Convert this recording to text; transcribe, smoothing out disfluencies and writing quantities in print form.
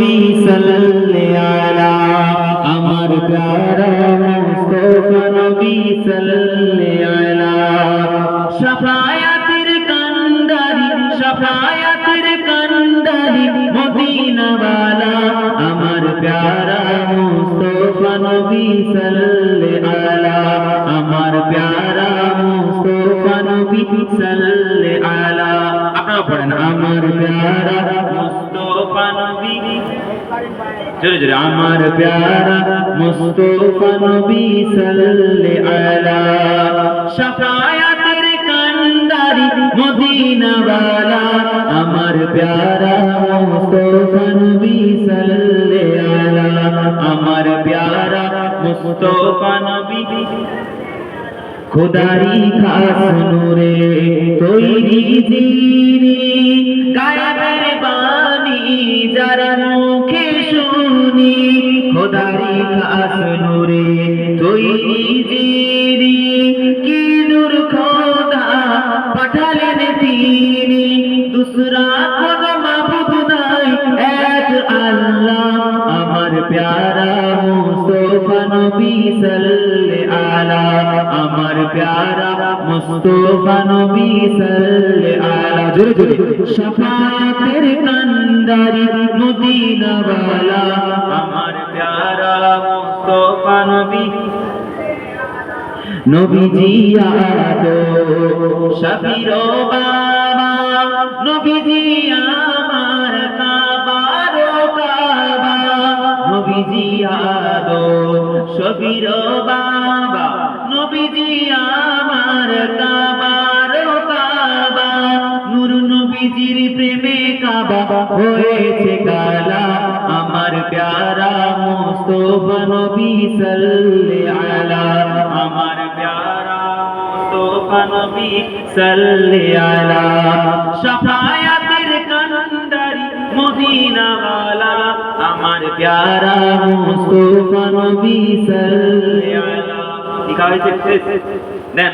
নবী সাল্লি আলা আমার প্যারা মুস্তাফা নবী সাল্লি আলা শাফায়াতের কান্ডারি মদিনা ওয়ালা আমার প্যারা মুস্তাফা নবী সাল্লি আলা আমার প্যারা মুস্তাফা নবী সাল্লি আলা আপনারা পড়েন আমার প্যারা মুস্তাফা নবী জোরে জোরে আমার প্যারা মুস্তাফা নবী সাল্লি আলা শাফায়াতের কান্ডারি মদিনা ওয়ালা আমার প্যারা মুস্তাফা নবী সাল্লি আলা আমার প্যারা মুস্তাফা নবী খোদারি খাস নূরে তৈরি জিনি গায়েবের বাণী যার মুখে শুনি খোদারি খাস নূরে তৈরি জিনি কি নূর খোদা পাঠালেন তিনি দুসরা কোনো মাবুদ নাই এক আল্লাহ আমার প্যারা মুস্তাফা নবী সাল্লি আলা আমার প্যারা মুস্তাফা নবী সাল্লি আলা জোরে জোরে শাফায়াতের কান্ডারি মদিনা ওয়ালা আমার প্যারা মুস্তাফা নবী নবীজি আদো শাফির বাবা নবীজি আমার কাবার কাবা নবীজি আদো শাফির বাবা নবীজি আমার কাবার কাবা নূর নবীজির প্রেমে কাবা হয়েছে কালা আমার প্যারা মুস্তাফা নবী সাল্লি আলা আমার প্যারা মুস্তাফা নবী সাল্লি আলা শাফায়াতের কান্ডারি মদিনা ওয়ালা আমার প্যারা মুস্তাফা নবী সাল্লি আলা ঠিক আছে দেন